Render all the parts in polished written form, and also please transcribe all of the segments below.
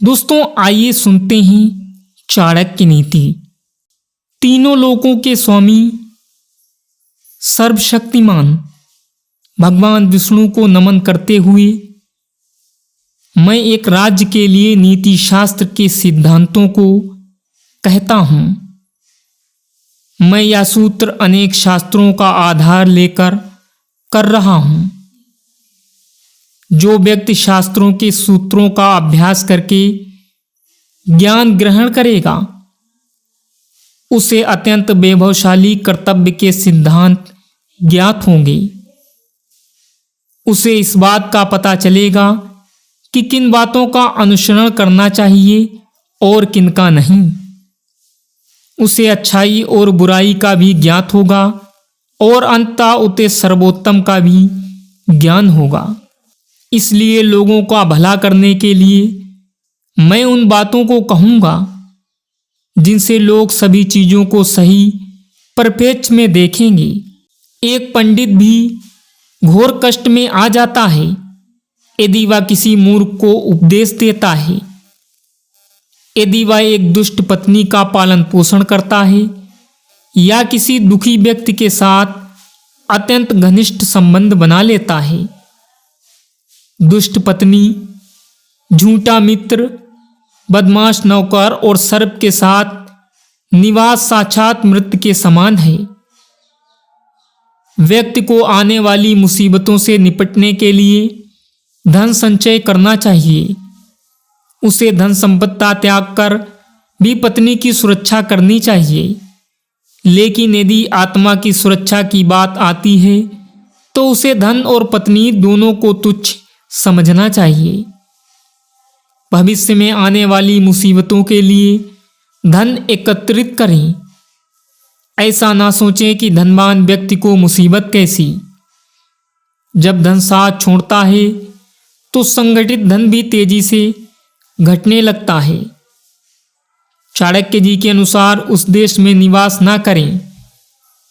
दोस्तों आइए सुनते हैं चाणक्य की नीति। तीनों लोकों के स्वामी सर्वशक्तिमान भगवान विष्णु को नमन करते हुए मैं एक राज्य के लिए नीति शास्त्र के सिद्धांतों को कहता हूं। मैं यह सूत्र अनेक शास्त्रों का आधार लेकर कर रहा हूं। जो व्यक्ति शास्त्रों के सूत्रों का अभ्यास करके ज्ञान ग्रहण करेगा उसे अत्यंत वैभवशाली कर्तव्य के सिद्धांत ज्ञात होंगे। उसे इस बात का पता चलेगा कि किन बातों का अनुसरण करना चाहिए और किन का नहीं। उसे अच्छाई और बुराई का भी ज्ञात होगा और अंततः उसे सर्वोत्तम का भी ज्ञान होगा। इसलिए लोगों का भला करने के लिए मैं उन बातों को कहूँगा जिनसे लोग सभी चीज़ों को सही परिप्रेक्ष्य में देखेंगे। एक पंडित भी घोर कष्ट में आ जाता है यदि वह किसी मूर्ख को उपदेश देता है। यदि वह एक दुष्ट पत्नी का पालन पोषण करता है या किसी दुखी व्यक्ति के साथ अत्यंत घनिष्ठ संबंध बना लेता है। दुष्ट पत्नी, झूठा मित्र, बदमाश नौकर और सर्प के साथ निवास साक्षात मृत्यु के समान है। व्यक्ति को आने वाली मुसीबतों से निपटने के लिए धन संचय करना चाहिए। उसे धन संपत्ति त्याग कर भी पत्नी की सुरक्षा करनी चाहिए। लेकिन यदि आत्मा की सुरक्षा की बात आती है तो उसे धन और पत्नी दोनों को तुच्छ समझना चाहिए। भविष्य में आने वाली मुसीबतों के लिए धन एकत्रित करें। ऐसा ना सोचें कि धनवान व्यक्ति को मुसीबत कैसी। जब धन साथ छोड़ता है तो संगठित धन भी तेजी से घटने लगता है। चाणक्य जी के अनुसार उस देश में निवास ना करें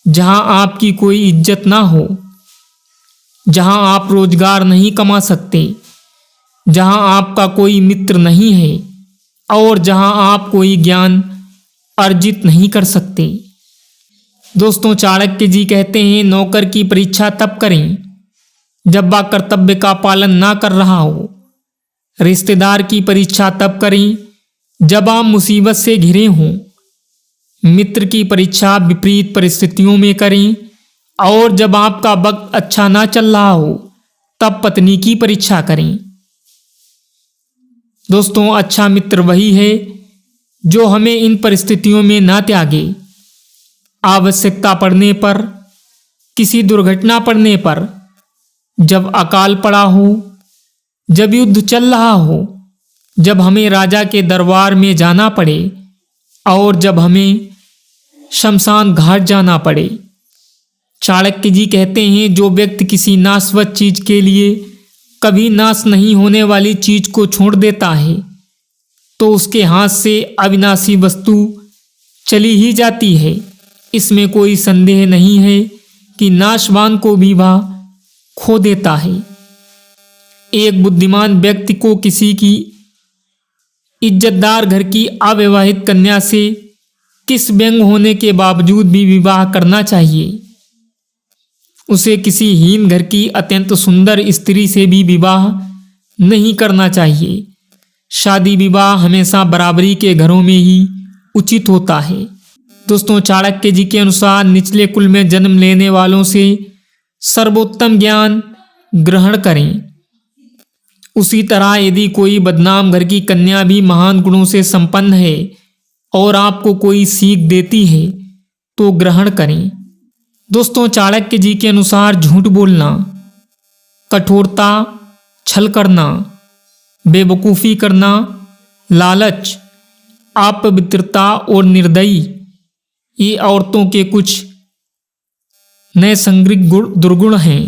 जहां आपकी कोई इज्जत ना हो, जहां आप रोजगार नहीं कमा सकते, जहां आपका कोई मित्र नहीं है और जहां आप कोई ज्ञान अर्जित नहीं कर सकते। दोस्तों चाणक्य जी कहते हैं नौकर की परीक्षा तब करें जब वह कर्तव्य का पालन ना कर रहा हो। रिश्तेदार की परीक्षा तब करें जब आप मुसीबत से घिरे हों। मित्र की परीक्षा विपरीत परिस्थितियों में करें और जब आपका वक्त अच्छा ना चल रहा हो तब पत्नी की परीक्षा करें। दोस्तों अच्छा मित्र वही है जो हमें इन परिस्थितियों में ना त्यागे। आवश्यकता पड़ने पर, किसी दुर्घटना पड़ने पर, जब अकाल पड़ा हो, जब युद्ध चल रहा हो, जब हमें राजा के दरबार में जाना पड़े और जब हमें शमशान घाट जाना पड़े। चाणक्य जी कहते हैं जो व्यक्ति किसी नाशवत चीज के लिए कभी नाश नहीं होने वाली चीज को छोड़ देता है तो उसके हाथ से अविनाशी वस्तु चली ही जाती है। इसमें कोई संदेह नहीं है कि नाशवान को भी वह खो देता है। एक बुद्धिमान व्यक्ति को किसी की इज्जतदार घर की अविवाहित कन्या से किस व्यंग होने के बावजूद भी विवाह करना चाहिए। उसे किसी हीन घर की अत्यंत सुंदर स्त्री से भी विवाह नहीं करना चाहिए। शादी विवाह हमेशा बराबरी के घरों में ही उचित होता है। दोस्तों चाणक्य जी के अनुसार निचले कुल में जन्म लेने वालों से सर्वोत्तम ज्ञान ग्रहण करें। उसी तरह यदि कोई बदनाम घर की कन्या भी महान गुणों से संपन्न है और आपको कोई सीख देती है तो ग्रहण करें। दोस्तों चाणक्य जी के अनुसार झूठ बोलना, कठोरता, छल करना, बेवकूफ़ी करना, लालच, अपवित्रता और निर्दयी ये औरतों के कुछ नैसर्गिक दुर्गुण हैं।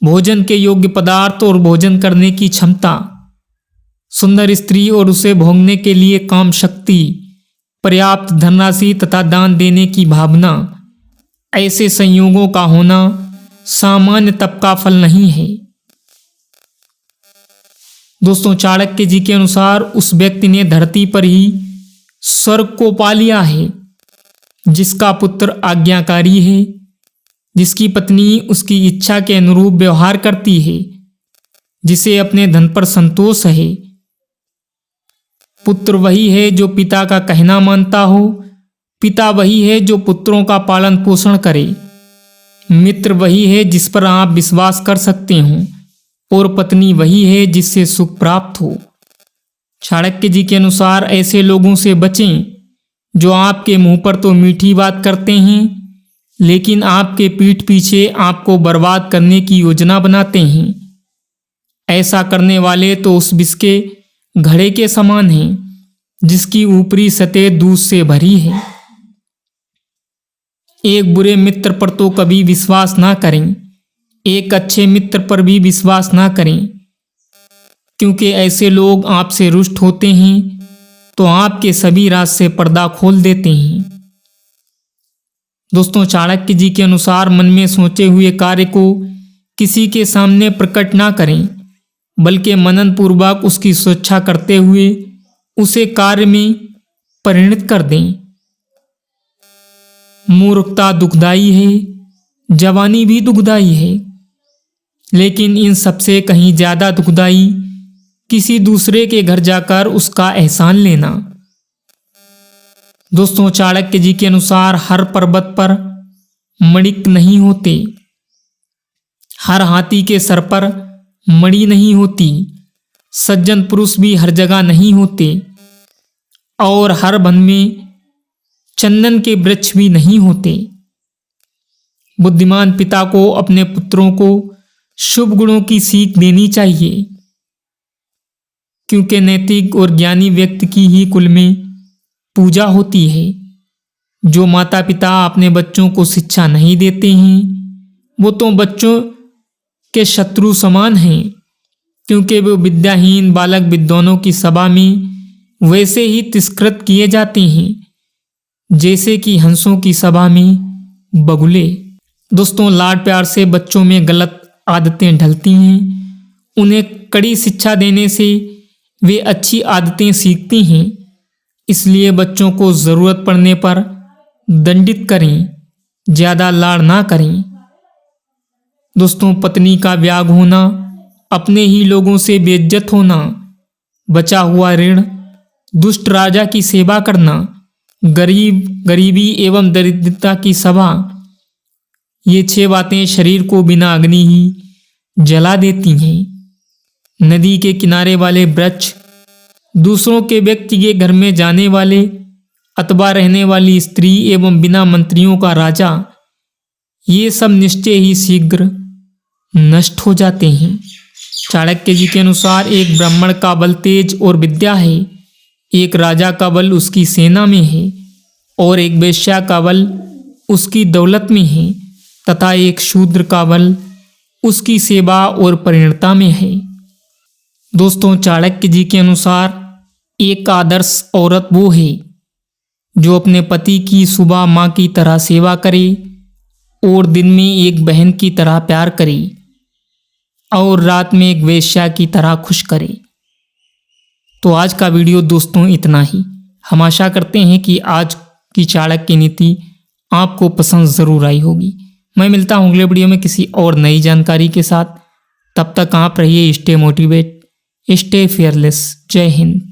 भोजन के योग्य पदार्थ और भोजन करने की क्षमता, सुंदर स्त्री और उसे भोगने के लिए काम शक्ति, पर्याप्त धनराशि तथा दान देने की भावना, ऐसे संयोगों का होना सामान्य तप का फल नहीं है। दोस्तों चाणक्य जी के अनुसार उस व्यक्ति ने धरती पर ही स्वर्ग को पा लिया है जिसका पुत्र आज्ञाकारी है, जिसकी पत्नी उसकी इच्छा के अनुरूप व्यवहार करती है, जिसे अपने धन पर संतोष है। पुत्र वही है जो पिता का कहना मानता हो, पिता वही है जो पुत्रों का पालन पोषण करे, मित्र वही है जिस पर आप विश्वास कर सकते हो, और पत्नी वही है जिससे सुख प्राप्त हो। चाणक्य जी के अनुसार ऐसे लोगों से बचें जो आपके मुंह पर तो मीठी बात करते हैं लेकिन आपके पीठ पीछे आपको बर्बाद करने की योजना बनाते हैं। ऐसा करने वाले तो उस विष के घड़े के समान हैं जिसकी ऊपरी सतह दूध से भरी है। एक बुरे मित्र पर तो कभी विश्वास ना करें, एक अच्छे मित्र पर भी विश्वास ना करें, क्योंकि ऐसे लोग आपसे रुष्ट होते हैं तो आपके सभी राज से पर्दा खोल देते हैं। दोस्तों चाणक्य जी के अनुसार मन में सोचे हुए कार्य को किसी के सामने प्रकट ना करें, बल्कि मनन पूर्वक उसकी सुरक्षा करते हुए उसे कार्य में परिणत कर दें। मूर्खता दुखदाई है, जवानी भी दुखदाई है, लेकिन इन सबसे कहीं ज्यादा दुखदाई किसी दूसरे के घर जाकर उसका एहसान लेना। दोस्तों चाणक्य जी के अनुसार हर पर्वत पर मणिक नहीं होते, हर हाथी के सर पर मणि नहीं होती, सज्जन पुरुष भी हर जगह नहीं होते, और हर वन में चंदन के वृक्ष भी नहीं होते। बुद्धिमान पिता को अपने पुत्रों को शुभ गुणों की सीख देनी चाहिए, क्योंकि नैतिक और ज्ञानी व्यक्ति की ही कुल में पूजा होती है। जो माता पिता अपने बच्चों को शिक्षा नहीं देते हैं वो तो बच्चों के शत्रु समान हैं, क्योंकि वो विद्याहीन बालक विद्वानों की सभा में वैसे ही तिरस्कृत किए जाते हैं जैसे कि हंसों की सभा में बगुले। दोस्तों लाड प्यार से बच्चों में गलत आदतें ढलती हैं, उन्हें कड़ी शिक्षा देने से वे अच्छी आदतें सीखती हैं। इसलिए बच्चों को जरूरत पड़ने पर दंडित करें, ज्यादा लाड़ ना करें। दोस्तों पत्नी का त्याग होना, अपने ही लोगों से बेइज्जत होना, बचा हुआ ऋण, दुष्ट राजा की सेवा करना, गरीबी एवं दरिद्रता की सभा, ये 6 बातें शरीर को बिना अग्नि ही जला देती हैं। नदी के किनारे वाले वृक्ष, दूसरों के व्यक्ति के घर में जाने वाले अथवा रहने वाली स्त्री एवं बिना मंत्रियों का राजा, ये सब निश्चय ही शीघ्र नष्ट हो जाते हैं। चाणक्य जी के अनुसार एक ब्राह्मण का बल तेज और विद्या है, एक राजा का बल उसकी सेना में है, और एक वेश्या का बल उसकी दौलत में है, तथा एक शूद्र का बल उसकी सेवा और परिणता में है। दोस्तों चाणक्य जी के अनुसार एक आदर्श औरत वो है जो अपने पति की सुबह माँ की तरह सेवा करे और दिन में एक बहन की तरह प्यार करे और रात में एक वेश्या की तरह खुश करे। तो आज का वीडियो दोस्तों इतना ही। हम आशा करते हैं कि आज की चाणक्य नीति आपको पसंद ज़रूर आई होगी। मैं मिलता हूँ अगले वीडियो में किसी और नई जानकारी के साथ। तब तक आप रहिए स्टे मोटिवेट, स्टे फियरलेस। जय हिंद।